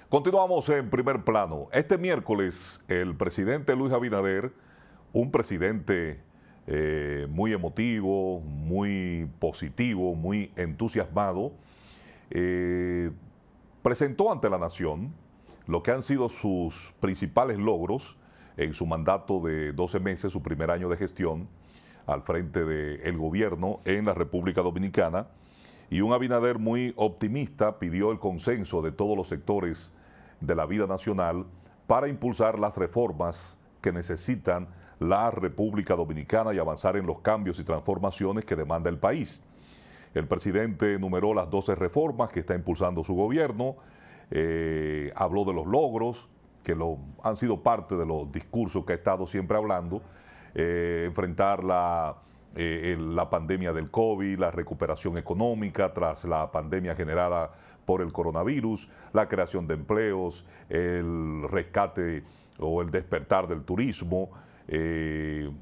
Continuamos en Primer Plano. Este miércoles, el presidente Luis Abinader, un presidente muy emotivo, muy positivo, muy entusiasmado, presentó ante la nación lo que han sido sus principales logros en su mandato de 12 meses, su primer año de gestión al frente del gobierno en la República Dominicana. Y un Abinader muy optimista pidió el consenso de todos los sectores de la vida nacional para impulsar las reformas que necesitan la República Dominicana y avanzar en los cambios y transformaciones que demanda el país. El presidente enumeró las 12 reformas que está impulsando su gobierno, habló de los logros que han sido parte de los discursos que ha estado siempre hablando, enfrentar la pandemia del COVID, la recuperación económica tras la pandemia generada por el coronavirus, la creación de empleos, el rescate o el despertar del turismo, el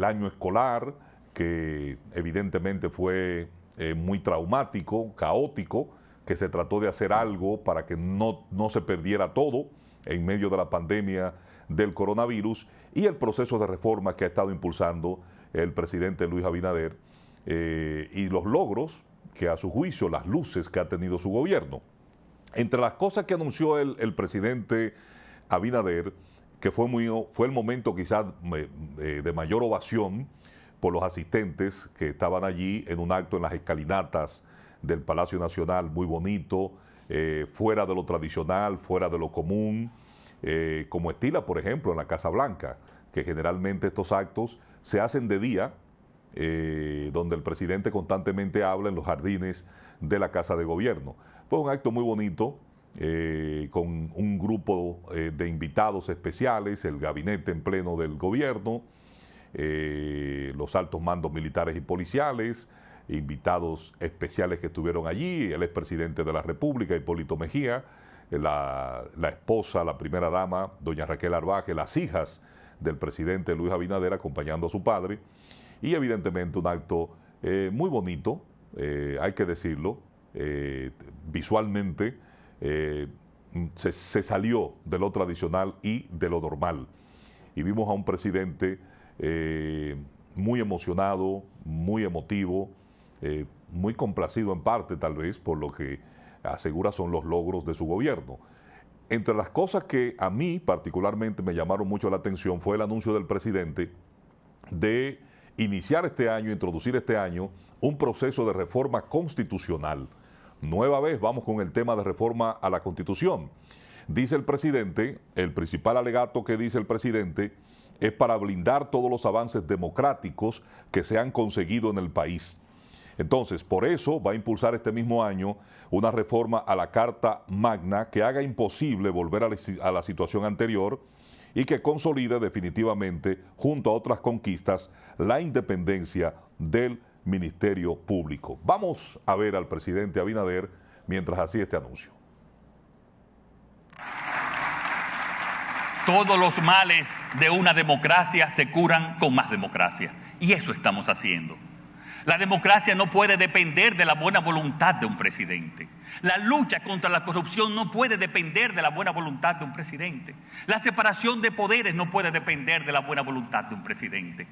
año escolar, que evidentemente fue muy traumático, caótico, que se trató de hacer algo para que no se perdiera todo en medio de la pandemia del coronavirus, y el proceso de reforma que ha estado impulsando el presidente Luis Abinader y los logros que a su juicio, las luces que ha tenido su gobierno. Entre las cosas que anunció el presidente Abinader, que fue el momento quizás de mayor ovación por los asistentes que estaban allí en un acto en las escalinatas del Palacio Nacional, muy bonito, fuera de lo tradicional, fuera de lo común, como estila, por ejemplo, en la Casa Blanca, que generalmente estos actos se hacen de día, donde el presidente constantemente habla en los jardines de la Casa de Gobierno. Fue un acto muy bonito, con un grupo de invitados especiales, el gabinete en pleno del gobierno, los altos mandos militares y policiales, invitados especiales que estuvieron allí, el expresidente de la República, Hipólito Mejía, la esposa, la primera dama, doña Raquel Arbaje, las hijas del presidente Luis Abinader acompañando a su padre, y evidentemente un acto muy bonito, hay que decirlo, visualmente se salió de lo tradicional y de lo normal, y vimos a un presidente muy emocionado, muy emotivo, muy complacido en parte tal vez por lo que asegura son los logros de su gobierno. Entre las cosas que a mí particularmente me llamaron mucho la atención fue el anuncio del presidente de iniciar este año, introducir este año, un proceso de reforma constitucional. Nueva vez vamos con el tema de reforma a la Constitución. Dice el presidente, el principal alegato que dice el presidente es para blindar todos los avances democráticos que se han conseguido en el país. Entonces, por eso va a impulsar este mismo año una reforma a la Carta Magna que haga imposible volver a la situación anterior y que consolide definitivamente, junto a otras conquistas, la independencia del Ministerio Público. Vamos a ver al presidente Abinader mientras hacía este anuncio. Todos los males de una democracia se curan con más democracia, y eso estamos haciendo. La democracia no puede depender de la buena voluntad de un presidente. La lucha contra la corrupción no puede depender de la buena voluntad de un presidente. La separación de poderes no puede depender de la buena voluntad de un presidente.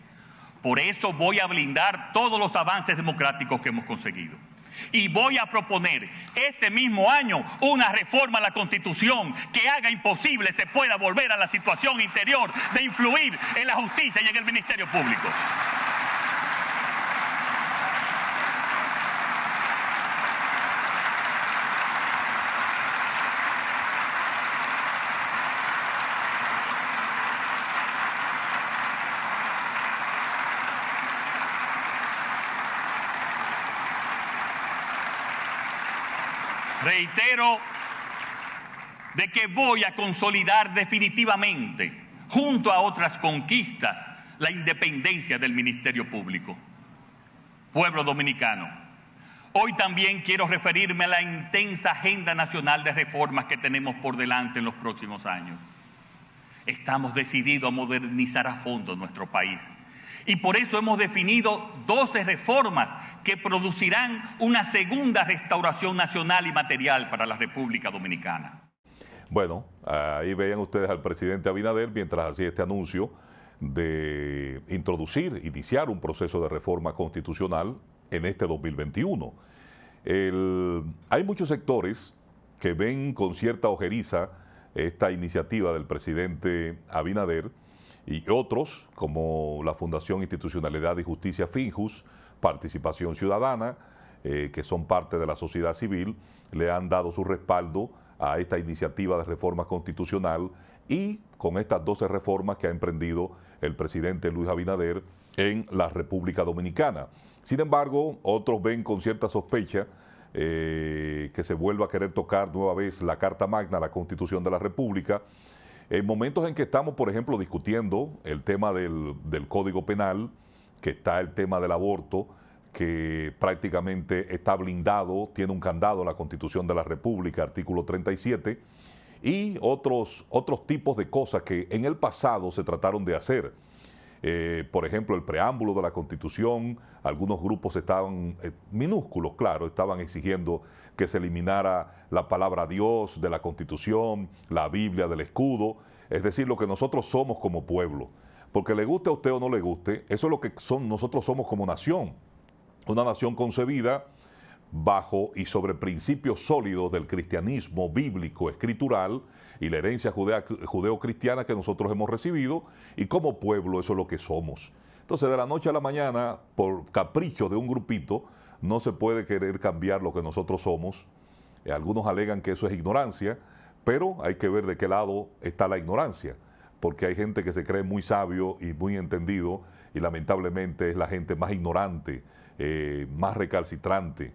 Por eso voy a blindar todos los avances democráticos que hemos conseguido. Y voy a proponer este mismo año una reforma a la Constitución que haga imposible se pueda volver a la situación interior de influir en la justicia y en el Ministerio Público. Reitero de que voy a consolidar definitivamente, junto a otras conquistas, la independencia del Ministerio Público. Pueblo dominicano, hoy también quiero referirme a la intensa agenda nacional de reformas que tenemos por delante en los próximos años. Estamos decididos a modernizar a fondo nuestro país. Y por eso hemos definido 12 reformas que producirán una segunda restauración nacional y material para la República Dominicana. Bueno, ahí vean ustedes al presidente Abinader mientras hacía este anuncio de iniciar un proceso de reforma constitucional en este 2021. Hay muchos sectores que ven con cierta ojeriza esta iniciativa del presidente Abinader y otros, como la Fundación Institucionalidad y Justicia Finjus, Participación Ciudadana, que son parte de la sociedad civil, le han dado su respaldo a esta iniciativa de reforma constitucional y con estas 12 reformas que ha emprendido el presidente Luis Abinader en la República Dominicana. Sin embargo, otros ven con cierta sospecha que se vuelva a querer tocar nueva vez la Carta Magna, la Constitución de la República, en momentos en que estamos, por ejemplo, discutiendo el tema del Código Penal, que está el tema del aborto, que prácticamente está blindado, tiene un candado en la Constitución de la República, artículo 37, y otros tipos de cosas que en el pasado se trataron de hacer. Por ejemplo, el preámbulo de la Constitución, algunos grupos estaban, minúsculos, claro, estaban exigiendo que se eliminara la palabra Dios de la Constitución, la Biblia del escudo, es decir, lo que nosotros somos como pueblo. Porque le guste a usted o no le guste, eso es lo que nosotros somos como nación. Una nación concebida bajo y sobre principios sólidos del cristianismo bíblico, escritural y la herencia judeo-cristiana que nosotros hemos recibido, y como pueblo eso es lo que somos. Entonces, de la noche a la mañana, por capricho de un grupito, no se puede querer cambiar lo que nosotros somos. Algunos alegan que eso es ignorancia, pero hay que ver de qué lado está la ignorancia, porque hay gente que se cree muy sabio y muy entendido, y lamentablemente es la gente más ignorante, más recalcitrante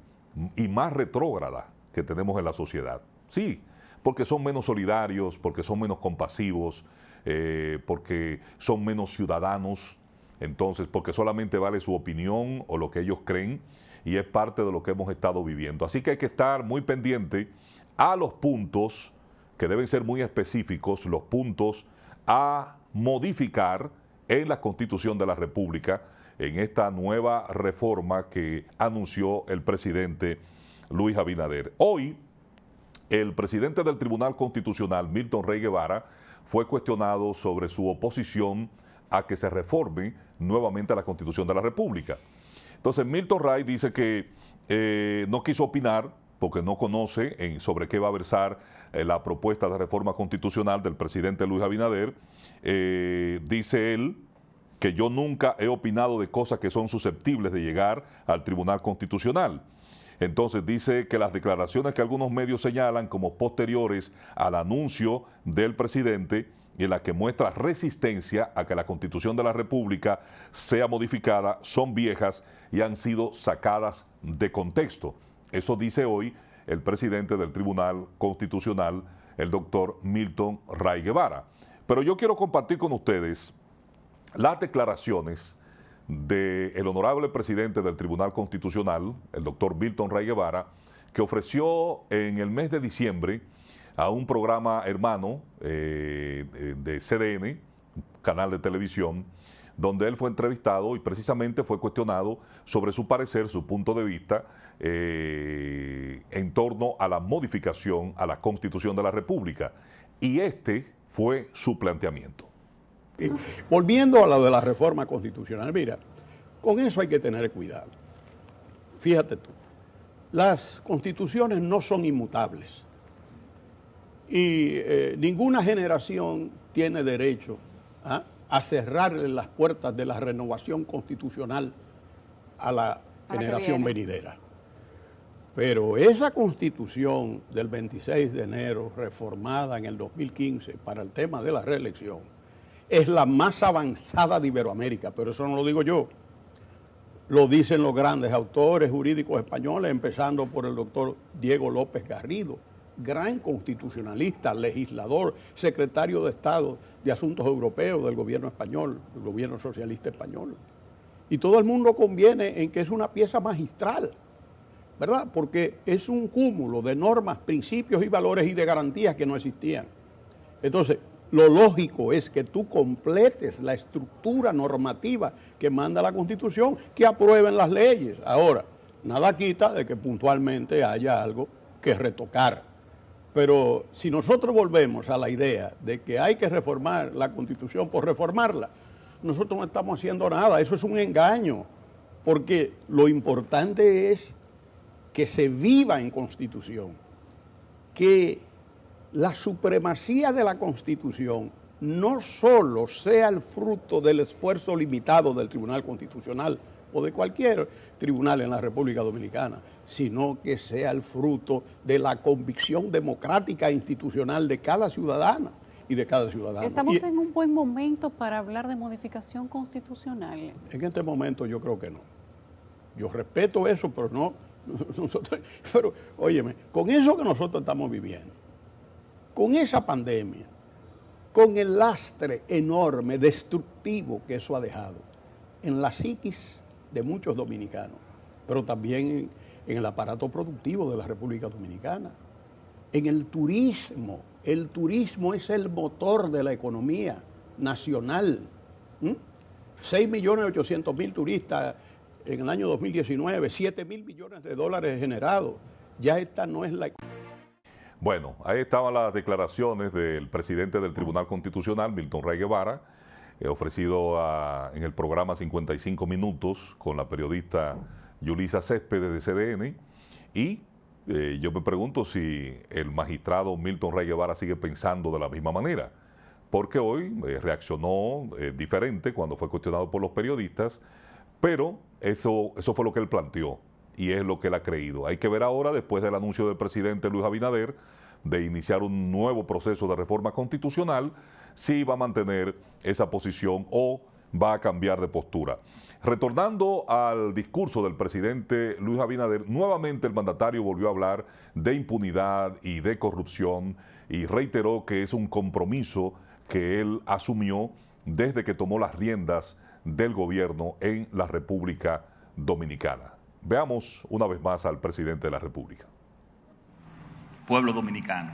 y más retrógrada que tenemos en la sociedad. Sí, porque son menos solidarios, porque son menos compasivos, porque son menos ciudadanos, entonces porque solamente vale su opinión o lo que ellos creen, y es parte de lo que hemos estado viviendo. Así que hay que estar muy pendiente a los puntos que deben ser muy específicos, los puntos a modificar en la Constitución de la República, en esta nueva reforma que anunció el presidente Luis Abinader. Hoy, el presidente del Tribunal Constitucional, Milton Rey Guevara, fue cuestionado sobre su oposición a que se reforme nuevamente la Constitución de la República. Entonces, Milton Rey dice que no quiso opinar porque no conoce sobre qué va a versar la propuesta de reforma constitucional del presidente Luis Abinader. Dice él que yo nunca he opinado de cosas que son susceptibles de llegar al Tribunal Constitucional. Entonces dice que las declaraciones que algunos medios señalan como posteriores al anuncio del presidente y en las que muestra resistencia a que la Constitución de la República sea modificada son viejas y han sido sacadas de contexto. Eso dice hoy el presidente del Tribunal Constitucional, el doctor Milton Rey Guevara. Pero yo quiero compartir con ustedes las declaraciones del honorable presidente del Tribunal Constitucional, el doctor Milton Rey Guevara, que ofreció en el mes de diciembre a un programa hermano de CDN, canal de televisión, donde él fue entrevistado y precisamente fue cuestionado sobre su parecer, su punto de vista en torno a la modificación a la Constitución de la República. Y este fue su planteamiento. Volviendo a lo de la reforma constitucional, mira, con eso hay que tener cuidado. Fíjate tú, las constituciones no son inmutables y ninguna generación tiene derecho a cerrarle las puertas de la renovación constitucional a la generación venidera. Pero esa constitución del 26 de enero, reformada en el 2015 para el tema de la reelección, es la más avanzada de Iberoamérica, pero eso no lo digo yo. Lo dicen los grandes autores jurídicos españoles, empezando por el doctor Diego López Garrido, gran constitucionalista, legislador, secretario de Estado de Asuntos Europeos del gobierno español, del gobierno socialista español. Y todo el mundo conviene en que es una pieza magistral, ¿verdad? Porque es un cúmulo de normas, principios y valores y de garantías que no existían. Entonces, lo lógico es que tú completes la estructura normativa que manda la Constitución, que aprueben las leyes. Ahora, nada quita de que puntualmente haya algo que retocar. Pero si nosotros volvemos a la idea de que hay que reformar la Constitución por reformarla, nosotros no estamos haciendo nada, eso es un engaño, porque lo importante es que se viva en Constitución, que la supremacía de la Constitución no solo sea el fruto del esfuerzo limitado del Tribunal Constitucional o de cualquier tribunal en la República Dominicana, sino que sea el fruto de la convicción democrática e institucional de cada ciudadana y de cada ciudadano. ¿Estamos en un buen momento para hablar de modificación constitucional? En este momento yo creo que no. Yo respeto eso, pero no. Pero, óyeme, con eso que nosotros estamos viviendo, con esa pandemia, con el lastre enorme, destructivo que eso ha dejado en la psiquis de muchos dominicanos, pero también en el aparato productivo de la República Dominicana, en el turismo. El turismo es el motor de la economía nacional. 6.800.000 turistas en el año 2019, 7.000 millones de dólares generados. Ya esta no es la... Bueno, ahí estaban las declaraciones del presidente del Tribunal Constitucional, Milton Rey Guevara, ofrecido en el programa 55 Minutos con la periodista Yulisa Céspedes de CDN. Y yo me pregunto si el magistrado Milton Rey Guevara sigue pensando de la misma manera, porque hoy reaccionó diferente cuando fue cuestionado por los periodistas, pero eso fue lo que él planteó y es lo que él ha creído. Hay que ver ahora, después del anuncio del presidente Luis Abinader de iniciar un nuevo proceso de reforma constitucional, si va a mantener esa posición o va a cambiar de postura. Retornando al discurso del presidente Luis Abinader, nuevamente el mandatario volvió a hablar de impunidad y de corrupción y reiteró que es un compromiso que él asumió desde que tomó las riendas del gobierno en la República Dominicana. Veamos una vez más al presidente de la República. Pueblo dominicano,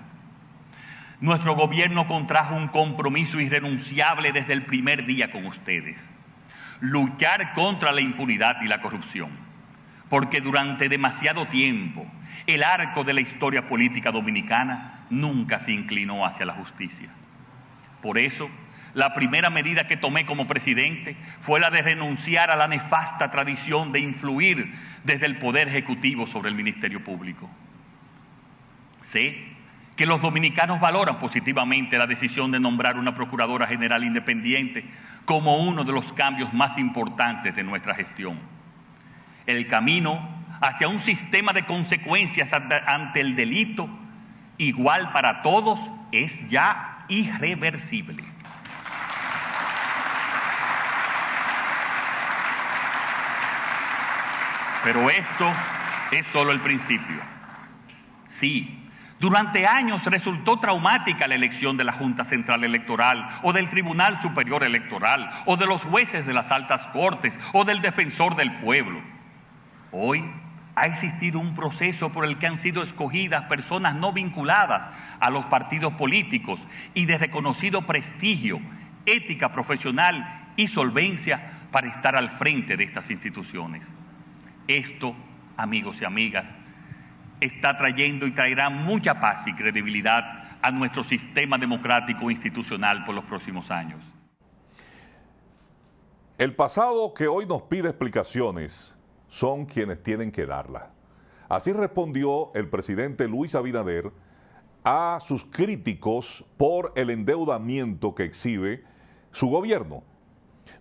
nuestro gobierno contrajo un compromiso irrenunciable desde el primer día con ustedes: luchar contra la impunidad y la corrupción, porque durante demasiado tiempo el arco de la historia política dominicana nunca se inclinó hacia la justicia. Por eso, la primera medida que tomé como presidente fue la de renunciar a la nefasta tradición de influir desde el Poder Ejecutivo sobre el Ministerio Público. Sé que los dominicanos valoran positivamente la decisión de nombrar una Procuradora General independiente como uno de los cambios más importantes de nuestra gestión. El camino hacia un sistema de consecuencias ante el delito igual para todos es ya irreversible. Pero esto es solo el principio. Sí, durante años resultó traumática la elección de la Junta Central Electoral o del Tribunal Superior Electoral o de los jueces de las altas cortes o del Defensor del Pueblo. Hoy ha existido un proceso por el que han sido escogidas personas no vinculadas a los partidos políticos y de reconocido prestigio, ética profesional y solvencia para estar al frente de estas instituciones. Esto, amigos y amigas, está trayendo y traerá mucha paz y credibilidad a nuestro sistema democrático institucional por los próximos años. El pasado que hoy nos pide explicaciones son quienes tienen que darlas. Así respondió el presidente Luis Abinader a sus críticos por el endeudamiento que exhibe su gobierno.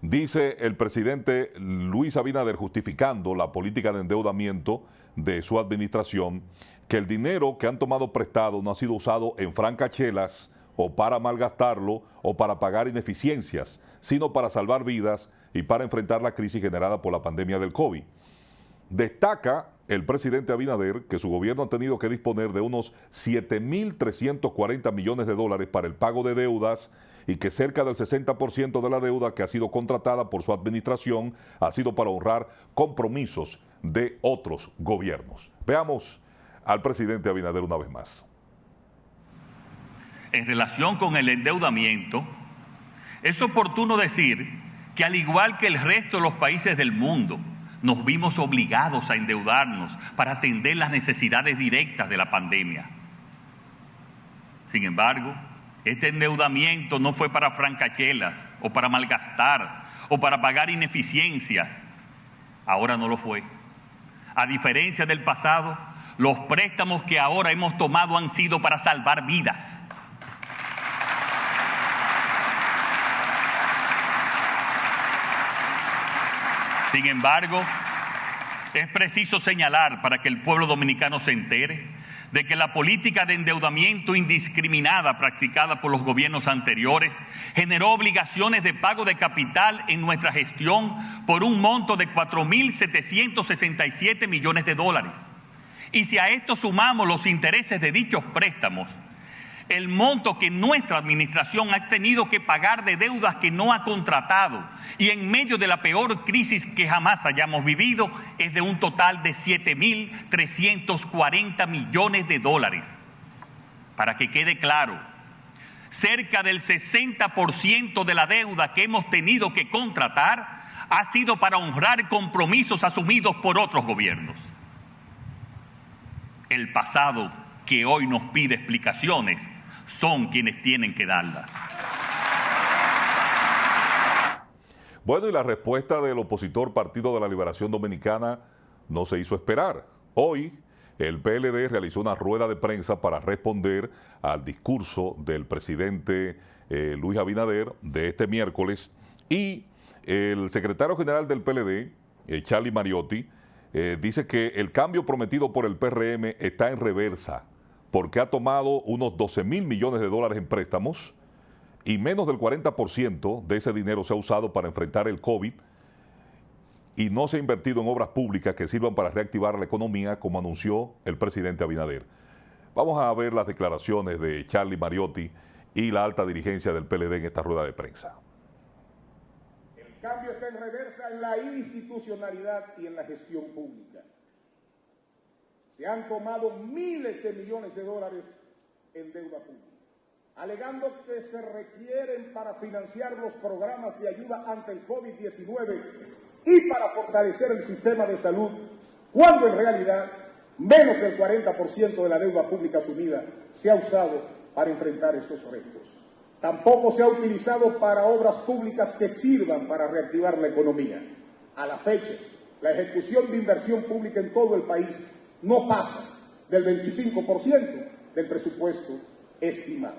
Dice el presidente Luis Abinader, justificando la política de endeudamiento de su administración, que el dinero que han tomado prestado no ha sido usado en francachelas o para malgastarlo o para pagar ineficiencias, sino para salvar vidas y para enfrentar la crisis generada por la pandemia del COVID. Destaca el presidente Abinader que su gobierno ha tenido que disponer de unos 7.340 millones de dólares para el pago de deudas y que cerca del 60% de la deuda que ha sido contratada por su administración ha sido para honrar compromisos de otros gobiernos. Veamos al presidente Abinader una vez más. En relación con el endeudamiento, es oportuno decir que al igual que el resto de los países del mundo, nos vimos obligados a endeudarnos para atender las necesidades directas de la pandemia. Sin embargo, este endeudamiento no fue para francachelas o para malgastar o para pagar ineficiencias. Ahora no lo fue. A diferencia del pasado, los préstamos que ahora hemos tomado han sido para salvar vidas. Sin embargo, es preciso señalar para que el pueblo dominicano se entere de que la política de endeudamiento indiscriminada practicada por los gobiernos anteriores generó obligaciones de pago de capital en nuestra gestión por un monto de 4.767 millones de dólares. Y si a esto sumamos los intereses de dichos préstamos, el monto que nuestra administración ha tenido que pagar de deudas que no ha contratado y en medio de la peor crisis que jamás hayamos vivido es de un total de 7.340 millones de dólares. Para que quede claro, cerca del 60% de la deuda que hemos tenido que contratar ha sido para honrar compromisos asumidos por otros gobiernos. El pasado que hoy nos pide explicaciones son quienes tienen que darlas. Bueno, y la respuesta del opositor Partido de la Liberación Dominicana no se hizo esperar. Hoy, el PLD realizó una rueda de prensa para responder al discurso del presidente Luis Abinader de este miércoles, y el secretario general del PLD, Charlie Mariotti, dice que el cambio prometido por el PRM está en reversa, porque ha tomado unos 12.000 millones de dólares en préstamos y menos del 40% de ese dinero se ha usado para enfrentar el COVID y no se ha invertido en obras públicas que sirvan para reactivar la economía, como anunció el presidente Abinader. Vamos a ver las declaraciones de Charlie Mariotti y la alta dirigencia del PLD en esta rueda de prensa. El cambio está en reversa en la institucionalidad y en la gestión pública. Se han tomado miles de millones de dólares en deuda pública, alegando que se requieren para financiar los programas de ayuda ante el COVID-19 y para fortalecer el sistema de salud, cuando en realidad menos del 40% de la deuda pública asumida se ha usado para enfrentar estos retos. Tampoco se ha utilizado para obras públicas que sirvan para reactivar la economía. A la fecha, la ejecución de inversión pública en todo el país no pasa del 25% del presupuesto estimado.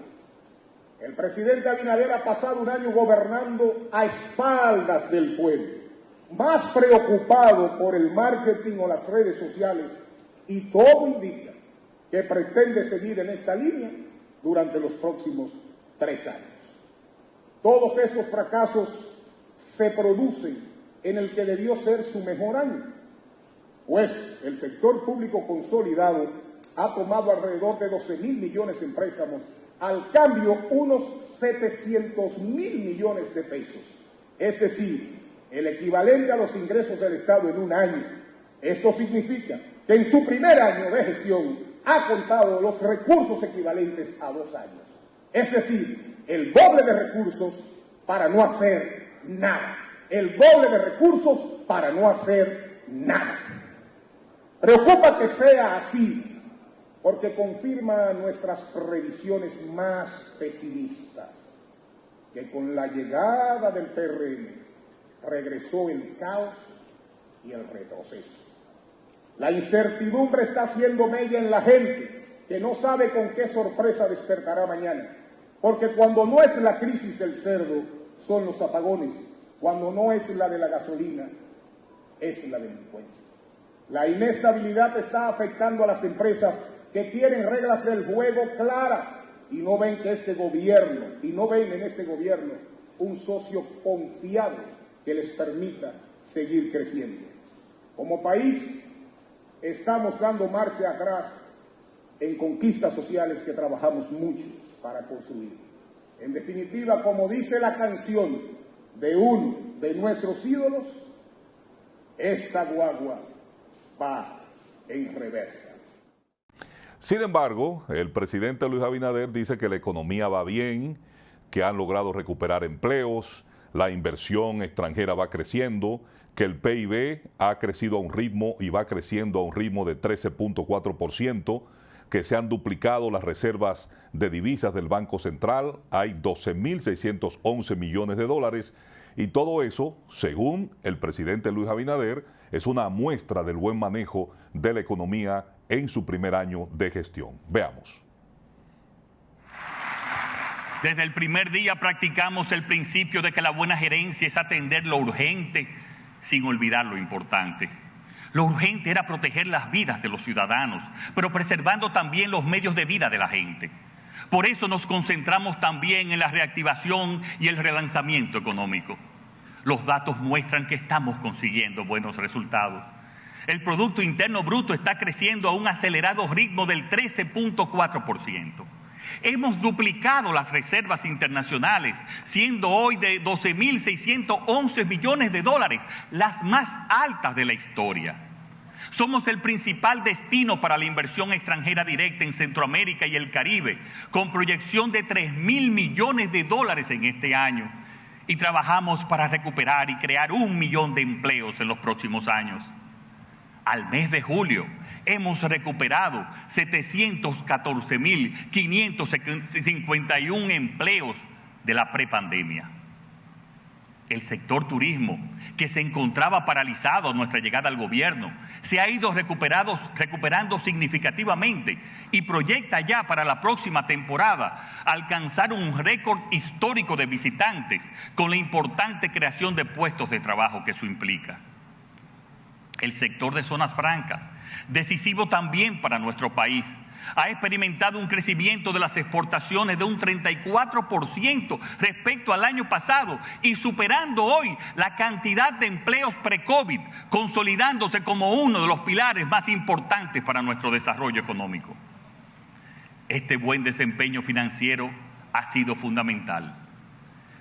El presidente Abinader ha pasado un año gobernando a espaldas del pueblo, más preocupado por el marketing o las redes sociales, y todo indica que pretende seguir en esta línea durante los próximos 3 años. Todos estos fracasos se producen en el que debió ser su mejor año, pues el sector público consolidado ha tomado alrededor de 12.000 millones en préstamos, al cambio unos 700.000 millones de pesos, es decir, el equivalente a los ingresos del Estado en un año. Esto significa que en su primer año de gestión ha contado los recursos equivalentes a 2 años, es decir, el doble de recursos para no hacer nada, el doble de recursos para no hacer nada. Preocupa que sea así, porque confirma nuestras previsiones más pesimistas, que con la llegada del PRM regresó el caos y el retroceso. La incertidumbre está haciendo mella en la gente, que no sabe con qué sorpresa despertará mañana, porque cuando no es la crisis del cerdo, son los apagones, cuando no es la de la gasolina, es la delincuencia. La inestabilidad está afectando a las empresas que quieren reglas del juego claras y no ven en este gobierno un socio confiable que les permita seguir creciendo. Como país, estamos dando marcha atrás en conquistas sociales que trabajamos mucho para construir. En definitiva, como dice la canción de uno de nuestros ídolos, esta guagua va en reversa. Sin embargo, el presidente Luis Abinader dice que la economía va bien, que han logrado recuperar empleos, la inversión extranjera va creciendo, que el PIB ha crecido a un ritmo y va creciendo a un ritmo de 13.4%, que se han duplicado las reservas de divisas del Banco Central, hay 12.611 millones de dólares, y todo eso, según el presidente Luis Abinader, es una muestra del buen manejo de la economía en su primer año de gestión. Veamos. Desde el primer día practicamos el principio de que la buena gerencia es atender lo urgente sin olvidar lo importante. Lo urgente era proteger las vidas de los ciudadanos, pero preservando también los medios de vida de la gente. Por eso nos concentramos también en la reactivación y el relanzamiento económico. Los datos muestran que estamos consiguiendo buenos resultados. El Producto Interno Bruto está creciendo a un acelerado ritmo del 13.4%. Hemos duplicado las reservas internacionales, siendo hoy de 12.611 millones de dólares, las más altas de la historia. Somos el principal destino para la inversión extranjera directa en Centroamérica y el Caribe, con proyección de 3.000 millones de dólares en este año. Y trabajamos para recuperar y crear 1 millón de empleos en los próximos años. Al mes de julio hemos recuperado 714.551 empleos de la prepandemia. El sector turismo, que se encontraba paralizado a nuestra llegada al gobierno, se ha ido recuperando significativamente y proyecta ya para la próxima temporada alcanzar un récord histórico de visitantes con la importante creación de puestos de trabajo que eso implica. El sector de zonas francas, decisivo también para nuestro país, ha experimentado un crecimiento de las exportaciones de un 34% respecto al año pasado y superando hoy la cantidad de empleos pre-COVID, consolidándose como uno de los pilares más importantes para nuestro desarrollo económico. Este buen desempeño financiero ha sido fundamental,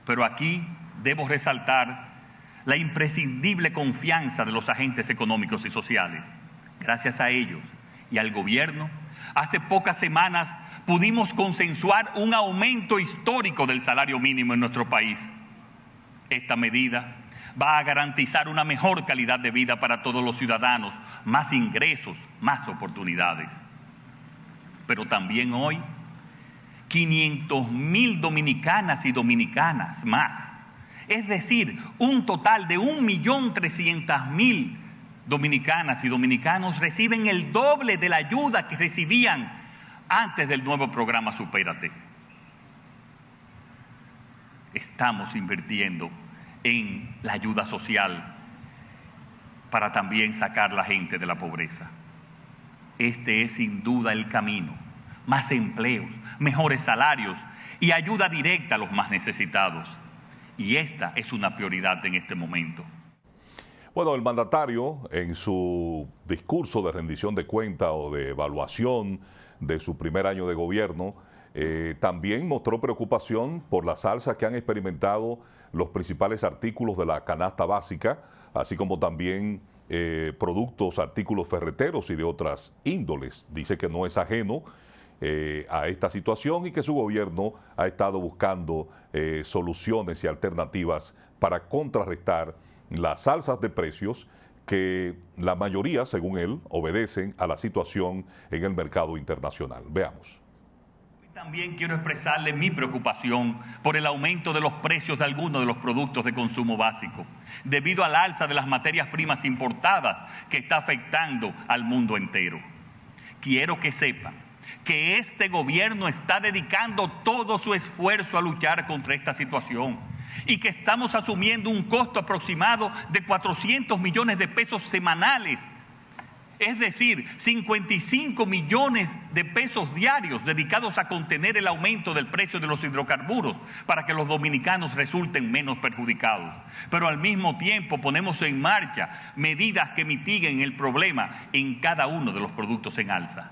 pero aquí debo resaltar la imprescindible confianza de los agentes económicos y sociales. Gracias a ellos y al gobierno, hace pocas semanas pudimos consensuar un aumento histórico del salario mínimo en nuestro país. Esta medida va a garantizar una mejor calidad de vida para todos los ciudadanos, más ingresos, más oportunidades. Pero también hoy, 500.000 dominicanas y dominicanos más, es decir, un total de 1.300.000 dominicanas y dominicanos reciben el doble de la ayuda que recibían antes del nuevo programa Supérate. Estamos invirtiendo en la ayuda social para también sacar a la gente de la pobreza. Este es sin duda el camino. Más empleos, mejores salarios y ayuda directa a los más necesitados. Y esta es una prioridad en este momento. Bueno, el mandatario en su discurso de rendición de cuenta o de evaluación de su primer año de gobierno, también mostró preocupación por las alzas que han experimentado los principales artículos de la canasta básica, así como también productos, artículos ferreteros y de otras índoles. Dice que no es ajeno a esta situación y que su gobierno ha estado buscando soluciones y alternativas para contrarrestar las alzas de precios que la mayoría, según él, obedecen a la situación en el mercado internacional. Veamos. También quiero expresarle mi preocupación por el aumento de los precios de algunos de los productos de consumo básico, debido al alza de las materias primas importadas que está afectando al mundo entero. Quiero que sepan que este gobierno está dedicando todo su esfuerzo a luchar contra esta situación y que estamos asumiendo un costo aproximado de 400 millones de pesos semanales, es decir, 55 millones de pesos diarios dedicados a contener el aumento del precio de los hidrocarburos para que los dominicanos resulten menos perjudicados. Pero al mismo tiempo ponemos en marcha medidas que mitiguen el problema en cada uno de los productos en alza.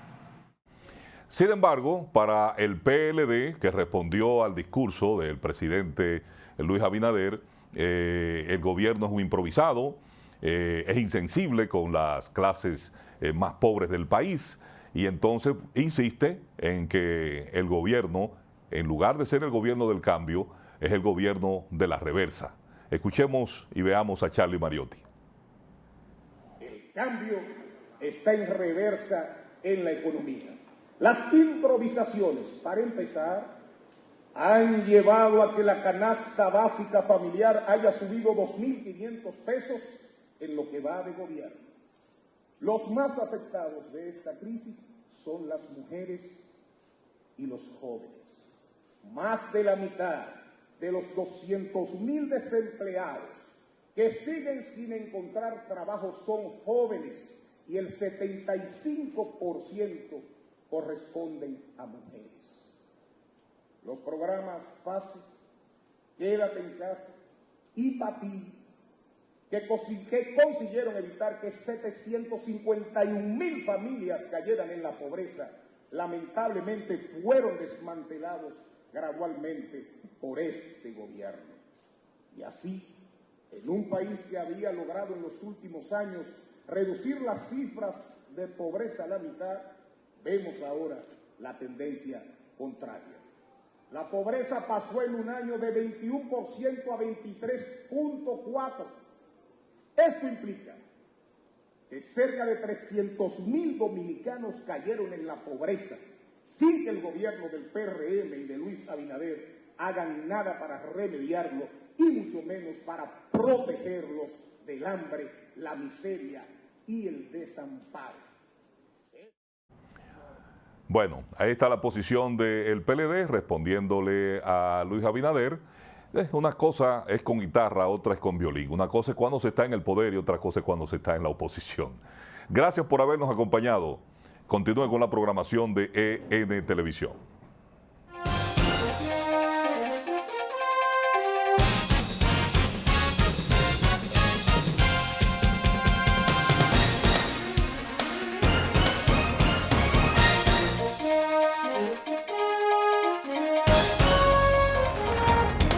Sin embargo, para el PLD, que respondió al discurso del presidente Luis Abinader, el gobierno es un improvisado, es insensible con las clases más pobres del país y entonces insiste en que el gobierno, en lugar de ser el gobierno del cambio, es el gobierno de la reversa. Escuchemos y veamos a Charlie Mariotti. El cambio está en reversa en la economía. Las improvisaciones, para empezar, han llevado a que la canasta básica familiar haya subido 2.500 pesos en lo que va de gobierno. Los más afectados de esta crisis son las mujeres y los jóvenes. Más de la mitad de los 200.000 desempleados que siguen sin encontrar trabajo son jóvenes y el 75% corresponden a mujeres. Los programas Fácil, Quédate en Casa y Papi, que consiguieron evitar que 751.000 familias cayeran en la pobreza, lamentablemente fueron desmantelados gradualmente por este gobierno. Y así, en un país que había logrado en los últimos años reducir las cifras de pobreza a la mitad, vemos ahora la tendencia contraria. La pobreza pasó en un año de 21% a 23.4%. Esto implica que cerca de 300.000 dominicanos cayeron en la pobreza sin que el gobierno del PRM y de Luis Abinader hagan nada para remediarlo y mucho menos para protegerlos del hambre, la miseria y el desamparo. Bueno, ahí está la posición del PLD respondiéndole a Luis Abinader. Una cosa es con guitarra, otra es con violín. Una cosa es cuando se está en el poder y otra cosa es cuando se está en la oposición. Gracias por habernos acompañado. Continúen con la programación de EN Televisión.